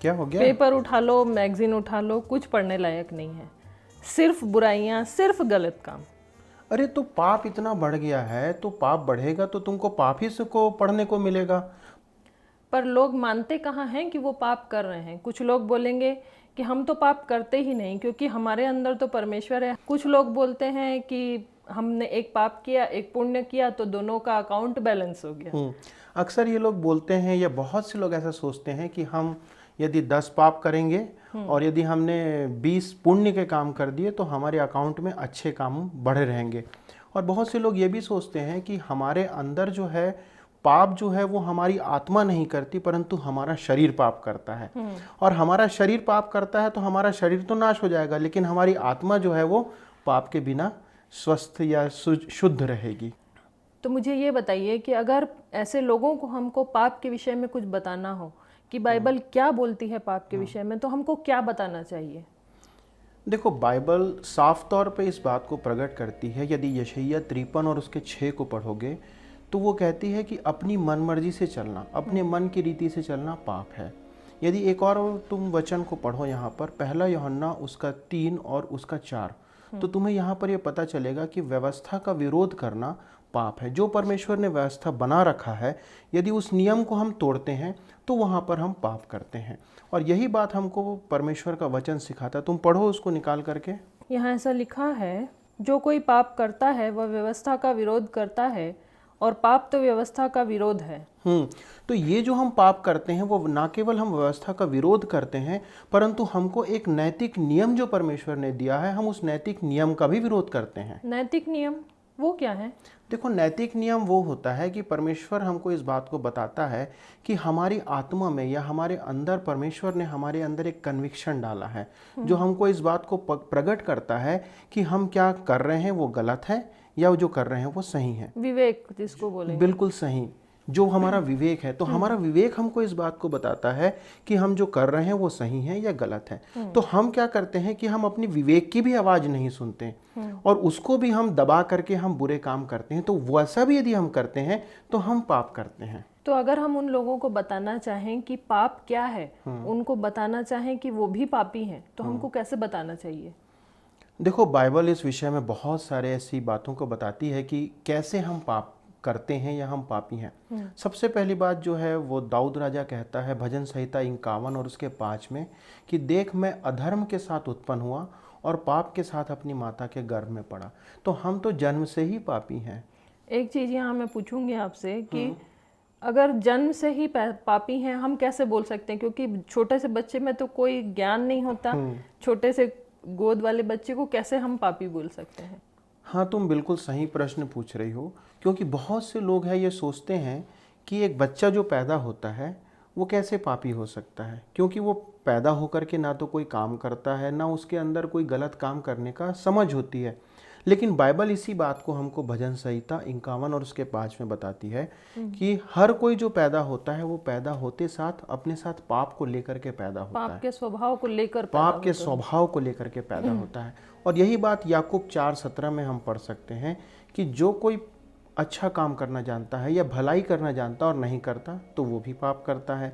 क्या हो गया? पेपर उठा लो, मैगजीन उठा लो, कुछ पढ़ने लायक नहीं है। सिर्फ बुराइयां, सिर्फ गलत काम। अरे तो पाप इतना बढ़ गया है, तो पाप बढ़ेगा तो तुमको पाप ही से को पढ़ने को मिलेगा। पर लोग मानते कहाँ हैं कि वो पाप कर रहे हैं। कुछ लोग बोलेंगे कि हम तो पाप करते ही नहीं क्योंकि हमारे अंदर तो परमेश्वर है। कुछ लोग बोलते हैं कि हमने एक पाप किया, एक पुण्य किया, तो दोनों का अकाउंट बैलेंस हो गया। अक्सर ये लोग बोलते हैं, या बहुत से लोग ऐसा सोचते हैं कि हम यदि 10 पाप करेंगे और यदि हमने 20 पुण्य के काम कर दिए तो हमारे अकाउंट में अच्छे काम बढ़े रहेंगे। और बहुत से लोग ये भी सोचते हैं कि हमारे अंदर जो है पाप जो है वो हमारी आत्मा नहीं करती, परंतु हमारा शरीर पाप करता है। और हमारा शरीर पाप करता है तो हमारा शरीर तो नाश हो जाएगा, लेकिन हमारी आत्मा जो है वो पाप के बिना स्वस्थ या शुद्ध रहेगी। तो मुझे ये बताइए कि अगर ऐसे लोगों को हमको पाप के विषय में कुछ बताना हो कि बाइबल क्या बोलती है पाप के विषय में, तो हमको क्या बताना चाहिए? देखो, बाइबल साफ तौर पे इस बात को प्रकट करती है। यदि यशायाह 53 और उसके 6 को पढ़ोगे तो वो कहती है कि अपनी मनमर्जी से चलना, अपने मन की रीति से चलना पाप है। यदि एक और तुम वचन को पढ़ो यहाँ पर, पहला यूहन्ना उसका 3 और उसका 4, तो तुम्हें यहाँ पर यह पता चलेगा कि व्यवस्था का विरोध करना पाप है। जो परमेश्वर ने व्यवस्था बना रखा है, यदि उस नियम को हम तोड़ते हैं तो वहाँ पर हम पाप करते हैं। और यही बात हमको परमेश्वर का वचन सिखाता है। तुम पढ़ो उसको निकाल करके। यहाँ ऐसा लिखा है, जो कोई पाप करता है वह व्यवस्था का विरोध करता है, और पाप तो व्यवस्था का विरोध है। तो ये जो हम पाप करते हैं वो ना केवल हम व्यवस्था का विरोध करते हैं, परंतु हमको एक नैतिक नियम जो परमेश्वर ने दिया है, हम उस नैतिक नियम का भी विरोध करते हैं। नैतिक नियम वो क्या है? देखो, नैतिक नियम वो होता है कि परमेश्वर हमको इस बात को बताता है कि हमारी आत्मा में या हमारे अंदर परमेश्वर ने हमारे अंदर एक कन्विक्शन डाला है, जो हमको इस बात को प्रकट करता है कि हम क्या कर रहे हैं वो गलत है या जो कर रहे हैं वो सही है। विवेक जिसको बोलेंगे। बिल्कुल सही, जो हमारा विवेक है। तो हमारा विवेक हमको इस बात को बताता है कि हम जो कर रहे हैं वो सही है या गलत है। तो हम क्या करते हैं कि हम अपनी विवेक की भी आवाज नहीं सुनते और उसको भी हम दबा करके हम बुरे काम करते हैं। तो वैसा भी यदि हम करते हैं तो हम पाप करते हैं। तो अगर हम उन लोगों को बताना चाहें कि पाप क्या है, उनको बताना चाहें कि वो भी पापी हैं, तो हमको कैसे बताना चाहिए? देखो, बाइबल इस विषय में बहुत सारे ऐसी बातों को बताती है कि कैसे हम पाप करते हैं या हम पापी हैं। सबसे पहली बात जो है वो दाऊद राजा कहता है भजन संहिता 51 और उसके 5 में कि देख, मैं अधर्म के साथ उत्पन्न हुआ और पाप के साथ अपनी माता के गर्भ में पड़ा। तो हम तो जन्म से ही पापी हैं। एक चीज यहाँ मैं पूछूंगी आपसे कि अगर जन्म से ही पापी हैं, हम कैसे बोल सकते हैं? क्योंकि छोटे से बच्चे में तो कोई ज्ञान नहीं होता। छोटे से गोद वाले बच्चे को कैसे हम पापी बोल सकते हैं? हाँ, तुम बिल्कुल सही प्रश्न पूछ रही हो, क्योंकि बहुत से लोग हैं ये सोचते हैं कि एक बच्चा जो पैदा होता है वो कैसे पापी हो सकता है, क्योंकि वो पैदा होकर के ना तो कोई काम करता है, ना उसके अंदर कोई गलत काम करने का समझ होती है। लेकिन बाइबल इसी बात को हमको भजन संहिता 51 और उसके 5 में बताती है कि हर कोई जो पैदा होता है वो पैदा होते साथ अपने साथ पाप को लेकर के पैदा होता है। पाप के स्वभाव को लेकर पाप के स्वभाव को लेकर के पैदा होता है। और यही बात याकूब 4:17 में हम पढ़ सकते हैं कि जो कोई अच्छा काम करना जानता है या भलाई करना जानता और नहीं करता तो वो भी पाप करता है।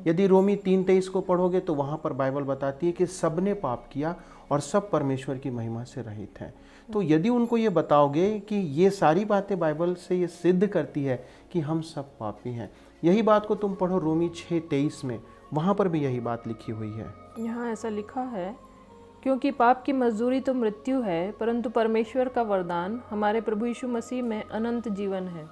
यदि रोमी 3:23 को पढ़ोगे तो वहाँ पर बाइबल बताती है कि सबने पाप किया और सब परमेश्वर की महिमा से रहित हैं। तो यदि उनको ये बताओगे कि ये सारी बातें बाइबल से ये सिद्ध करती है कि हम सब पापी हैं। यही बात को तुम पढ़ो रोमी 6:23 में, वहाँ पर भी यही बात लिखी हुई है। यहाँ ऐसा लिखा है, क्योंकि पाप की मजदूरी तो मृत्यु है, परंतु परमेश्वर का वरदान हमारे प्रभु यीशु मसीह में अनंत जीवन है।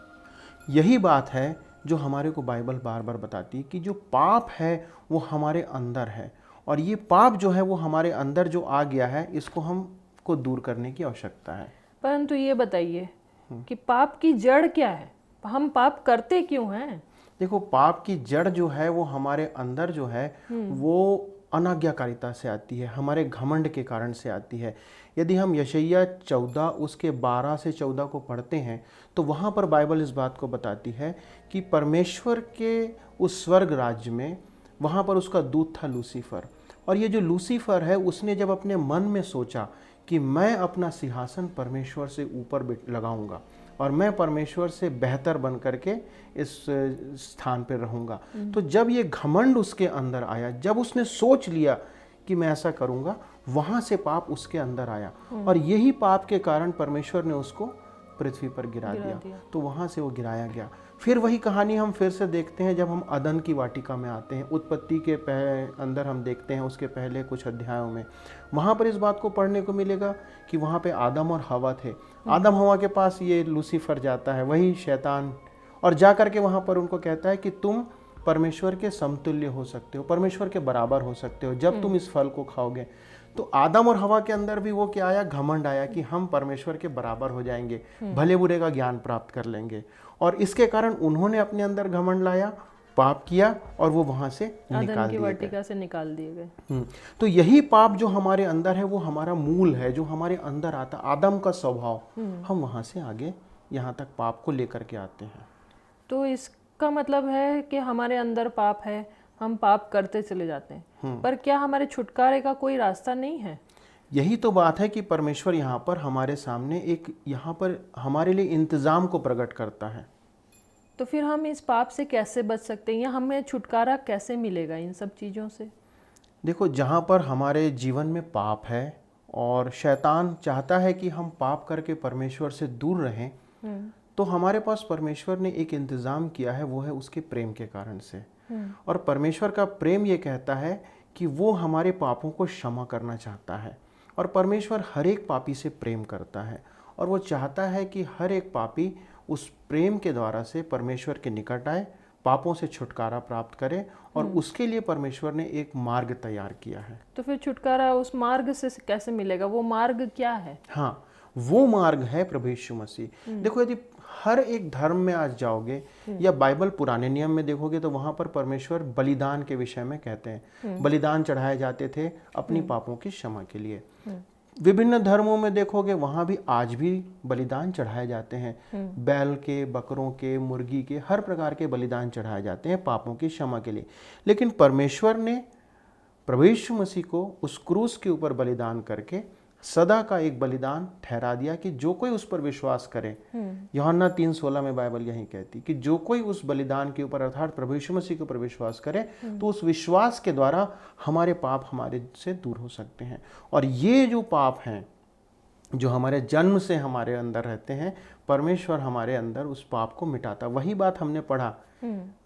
यही बात है जो हमारे को बाइबल बार बार बताती है कि जो पाप है वो हमारे अंदर है, और ये पाप जो है वो हमारे अंदर जो आ गया है इसको हमको दूर करने की आवश्यकता है। परंतु ये बताइए कि पाप की जड़ क्या है? हम पाप करते क्यों हैं? देखो, पाप की जड़ जो है वो हमारे अंदर जो है वो अनाज्ञाकारिता से आती है, हमारे घमंड के कारण से आती है। यदि हम यशायाह 14 उसके 12 से 14 को पढ़ते हैं तो वहाँ पर बाइबल इस बात को बताती है कि परमेश्वर के उस स्वर्ग राज्य में वहाँ पर उसका दूत था लूसीफर। और ये जो लूसीफर है उसने जब अपने मन में सोचा कि मैं अपना सिंहासन परमेश्वर से ऊपर लगाऊंगा और मैं परमेश्वर से बेहतर बन करके इस स्थान पर रहूंगा, तो जब ये घमंड उसके अंदर आया, जब उसने सोच लिया कि मैं ऐसा करूंगा, वहां से पाप उसके अंदर आया और यही पाप के कारण परमेश्वर ने उसको पृथ्वी पर गिरा दिया। तो वहां से वो गिराया गया। फिर वही कहानी हम फिर से देखते हैं जब हम अदन की वाटिका में आते हैं। उत्पत्ति के अंदर हम देखते हैं उसके पहले कुछ अध्यायों में, वहाँ पर इस बात को पढ़ने को मिलेगा कि वहाँ पे आदम और हवा थे। आदम हवा के पास ये लूसीफर जाता है, वही शैतान, और जा करके वहाँ पर उनको कहता है कि तुम परमेश्वर के समतुल्य हो सकते हो, परमेश्वर के बराबर हो सकते हो जब तुम इस फल को खाओगे। तो आदम और हवा के अंदर भी वो क्या आया? घमंड आया कि हम परमेश्वर के बराबर हो जाएंगे, भले बुरे का ज्ञान प्राप्त कर लेंगे। और इसके कारण उन्होंने अपने अंदर घमंड लाया, पाप किया और वो वहां से निकाल दिए वाटिका से निकाल दिए गए। तो यही पाप जो हमारे अंदर है वो हमारा मूल है, जो हमारे अंदर आता, आदम का स्वभाव, हम वहां से आगे यहाँ तक पाप को लेकर के आते हैं। तो इसका मतलब है कि हमारे अंदर पाप है, हम पाप करते चले जाते हैं, पर क्या हमारे छुटकारे का कोई रास्ता नहीं है? यही तो बात है कि परमेश्वर यहाँ पर हमारे सामने एक, यहाँ पर हमारे लिए इंतजाम को प्रकट करता है। तो फिर हम इस पाप से कैसे बच सकते हैं या हमें छुटकारा कैसे मिलेगा इन सब चीज़ों से? देखो, जहाँ पर हमारे जीवन में पाप है और शैतान चाहता है कि हम पाप करके परमेश्वर से दूर रहें, तो हमारे पास परमेश्वर ने एक इंतज़ाम किया है, वो है उसके प्रेम के कारण से। और परमेश्वर का प्रेम ये कहता है कि वो हमारे पापों को क्षमा करना चाहता है। और परमेश्वर हर एक पापी से प्रेम करता है और वो चाहता है कि हर एक पापी उस प्रेम के द्वारा से परमेश्वर के निकट आए, पापों से छुटकारा प्राप्त करे, और उसके लिए परमेश्वर ने एक मार्ग तैयार किया है। तो फिर छुटकारा उस मार्ग से कैसे मिलेगा? वो मार्ग क्या है? हाँ, वो मार्ग है प्रभु यीशु मसीह। देखो, यदि हर एक धर्म में आज जाओगे या बाइबल पुराने नियम में देखोगे तो वहां पर परमेश्वर बलिदान के विषय में कहते हैं। बलिदान चढ़ाए जाते थे अपनी पापों की क्षमा के लिए। विभिन्न धर्मों में देखोगे वहां भी आज भी बलिदान चढ़ाए जाते हैं, बैल के, बकरों के, मुर्गी के, हर प्रकार के बलिदान चढ़ाए जाते हैं पापों की क्षमा के लिए। लेकिन परमेश्वर ने प्रभु यीशु मसीह को उस क्रूस के ऊपर बलिदान करके सदा का एक बलिदान ठहरा दिया कि जो कोई उस पर विश्वास करे, यूहन्ना 3:16 में बाइबल यही कहती कि जो कोई उस बलिदान के ऊपर अर्थात प्रभु यीशु मसीह के ऊपर विश्वास करे तो उस विश्वास के द्वारा हमारे पाप हमारे से दूर हो सकते हैं। और ये जो पाप हैं जो हमारे जन्म से हमारे अंदर रहते हैं, परमेश्वर हमारे अंदर उस पाप को मिटाता। वही बात हमने पढ़ा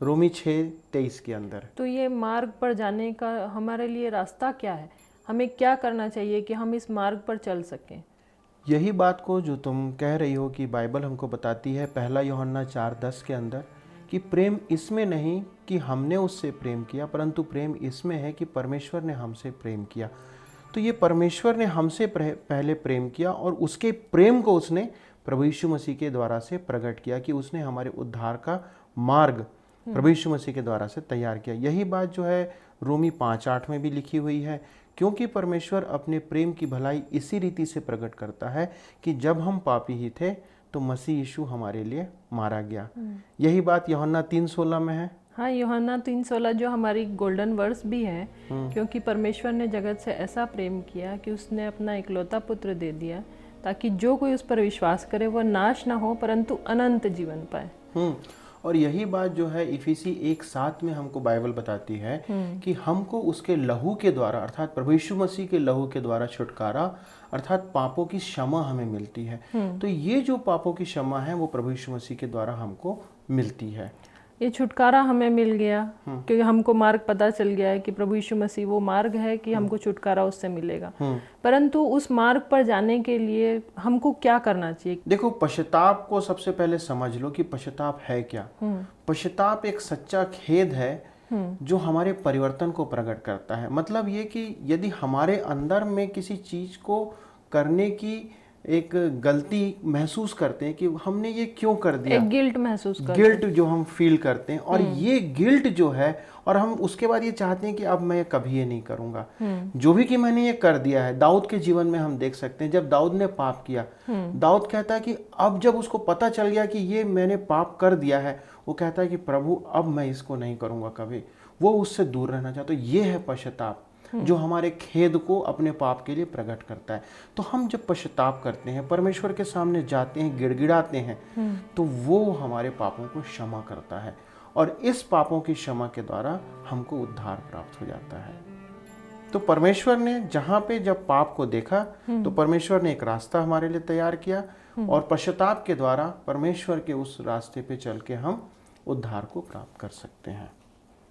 रोमी 6:23 के अंदर। तो ये मार्ग पर जाने का हमारे लिए रास्ता क्या है? हमें क्या करना चाहिए कि हम इस मार्ग पर चल सकें? यही बात को जो तुम कह रही हो कि बाइबल हमको बताती है 1 यूहन्ना 4:10 के अंदर कि प्रेम इसमें नहीं कि हमने उससे प्रेम किया, परंतु प्रेम इसमें है कि परमेश्वर ने हमसे प्रेम किया। तो ये परमेश्वर ने हमसे पहले प्रेम किया और उसके प्रेम को उसने प्रभु यीशु मसीह के द्वारा से प्रकट किया कि उसने हमारे उद्धार का मार्ग प्रभु यीशु मसीह के द्वारा से तैयार किया। यही बात जो है रोमी 5:8 में भी लिखी हुई है, क्योंकि परमेश्वर अपने प्रेम की भलाई इसी रीति से प्रकट करता है कि जब हम पापी ही थे तो मसीह यीशु हमारे लिए मारा गया। यही बात यूहन्ना 3:16 में है। हाँ, यूहन्ना 3:16 जो हमारी गोल्डन वर्स भी है, क्योंकि परमेश्वर ने जगत से ऐसा प्रेम किया कि उसने अपना इकलौता पुत्र दे दिया ताकि जो कोई उस पर विश्वास करे वह नाश ना हो परंतु अनंत जीवन पाए। और यही बात जो है इफिसी 1:7 में हमको बाइबल बताती है कि हमको उसके लहू के द्वारा अर्थात प्रभु यीशु मसीह के लहू के द्वारा छुटकारा अर्थात पापों की क्षमा हमें मिलती है। तो ये जो पापों की क्षमा है वो प्रभु यीशु मसीह के द्वारा हमको मिलती है। ये छुटकारा हमें मिल गया क्योंकि हमको मार्ग पता चल गया है कि प्रभु यीशु मसीह वो मार्ग है कि हमको छुटकारा उससे मिलेगा। परंतु उस मार्ग पर जाने के लिए हमको क्या करना चाहिए? देखो, पश्चाताप को सबसे पहले समझ लो कि पश्चाताप है क्या। पश्चाताप एक सच्चा खेद है जो हमारे परिवर्तन को प्रकट करता है। मतलब ये कि यदि हमारे अंदर में किसी चीज को करने की एक गलती महसूस करते हैं कि हमने ये क्यों कर दिया, एक गिल्ट महसूस कर गिल्ट जो हम फील करते हैं, और ये गिल्ट जो है, और हम उसके बाद ये चाहते हैं कि अब मैं कभी ये नहीं करूंगा, जो भी कि मैंने ये कर दिया है। दाऊद के जीवन में हम देख सकते हैं, जब दाऊद ने पाप किया, दाऊद कहता है कि अब जब उसको पता चल गया कि ये मैंने पाप कर दिया है, वो कहता है कि प्रभु अब मैं इसको नहीं करूंगा कभी। वो उससे दूर रहना चाहता है। ये है पश्चाताप, जो हमारे खेद को अपने पाप के लिए प्रकट करता है। तो हम जब पश्चाताप करते हैं, परमेश्वर के सामने जाते हैं, गिड़गिड़ाते हैं, तो वो हमारे पापों को क्षमा करता है, और इस पापों की क्षमा के द्वारा हमको उद्धार प्राप्त हो जाता है। तो परमेश्वर ने जहाँ पे जब पाप को देखा, तो परमेश्वर ने एक रास्ता हमारे लिए तैयार किया, और पश्चाताप के द्वारा परमेश्वर के उस रास्ते पे चल के हम उद्धार को प्राप्त कर सकते हैं।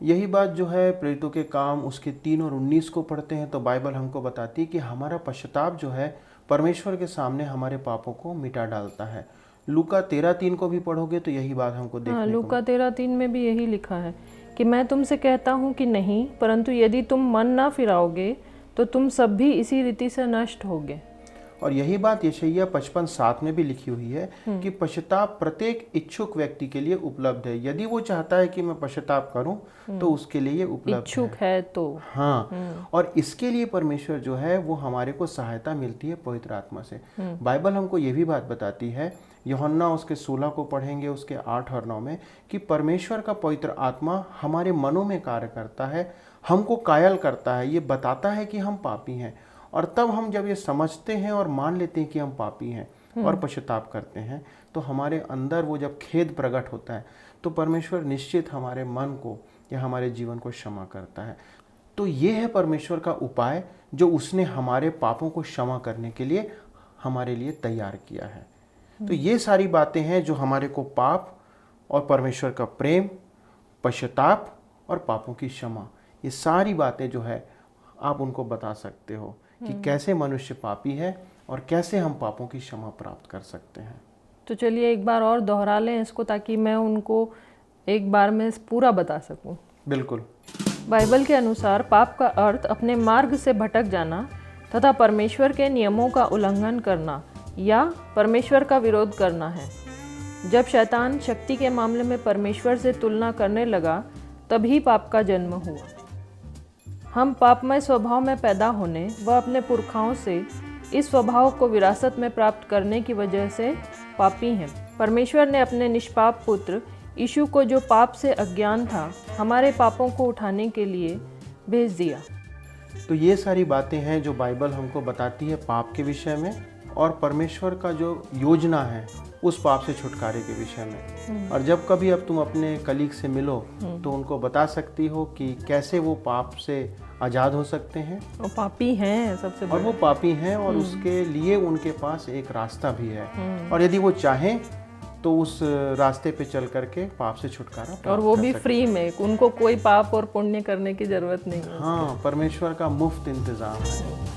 यही बात जो है प्रेरितों के काम उसके 3 और 19 को पढ़ते हैं, तो बाइबल हमको बताती है कि हमारा पश्चाताप जो है परमेश्वर के सामने हमारे पापों को मिटा डालता है। लूका 13:3 को भी पढ़ोगे तो यही बात हमको देखने को लूका 13:3 में भी यही लिखा है कि मैं तुमसे कहता हूँ कि नहीं, परंतु यदि तुम मन ना फिराओगे तो तुम सब भी इसी रीति से नष्ट होगे। और यही बात यशायाह 55:7 में भी लिखी हुई है कि पश्चाताप प्रत्येक इच्छुक व्यक्ति के लिए उपलब्ध है। यदि वो चाहता है कि मैं पश्चाताप करूं तो उसके लिए उपलब्ध इच्छुक है तो हाँ। और इसके लिए परमेश्वर जो है वो हमारे को सहायता मिलती है पवित्र आत्मा से। बाइबल हमको ये भी बात बताती है, यूहन्ना उसके 16 को पढ़ेंगे, उसके 8 और 9 में, कि परमेश्वर का पवित्र आत्मा हमारे मनों में कार्य करता है, हमको कायल करता है, ये बताता है कि हम पापी हैं। और तब हम जब ये समझते हैं और मान लेते हैं कि हम पापी हैं और पश्चाताप करते हैं, तो हमारे अंदर वो जब खेद प्रकट होता है, तो परमेश्वर निश्चित हमारे मन को या हमारे जीवन को क्षमा करता है। तो ये है परमेश्वर का उपाय जो उसने हमारे पापों को क्षमा करने के लिए हमारे लिए तैयार किया है। तो ये सारी बातें हैं जो हमारे को पाप और परमेश्वर का प्रेम, पश्चाताप और पापों की क्षमा, ये सारी बातें जो है आप उनको बता सकते हो कि कैसे मनुष्य पापी है और कैसे हम पापों की क्षमा प्राप्त कर सकते हैं। तो चलिए एक बार और दोहरा लें इसको, ताकि मैं उनको एक बार में पूरा बता सकूं। बिल्कुल। बाइबल के अनुसार पाप का अर्थ अपने मार्ग से भटक जाना तथा परमेश्वर के नियमों का उल्लंघन करना या परमेश्वर का विरोध करना है। जब शैतान शक्ति के मामले में परमेश्वर से तुलना करने लगा, तभी पाप का जन्म हुआ। हम पापमय स्वभाव में पैदा होने व अपने पुरखाओं से इस स्वभाव को विरासत में प्राप्त करने की वजह से पापी हैं। परमेश्वर ने अपने निष्पाप पुत्र यीशु को, जो पाप से अज्ञान था, हमारे पापों को उठाने के लिए भेज दिया। तो ये सारी बातें हैं जो बाइबल हमको बताती है पाप के विषय में, और परमेश्वर का जो योजना है उस पाप से छुटकारे के विषय में। और जब कभी अब तुम अपने कलीग से मिलो तो उनको बता सकती हो कि कैसे वो पाप से आज़ाद हो सकते हैं। वो पापी हैं सबसे और वो पापी हैं, और उसके लिए उनके पास एक रास्ता भी है, और यदि वो चाहें तो उस रास्ते पे चल करके पाप से छुटकारा प्राप्त और वो कर भी सकते फ्री में, उनको कोई पाप और पुण्य करने की जरूरत नहीं है। हाँ, परमेश्वर का मुफ्त इंतजाम है।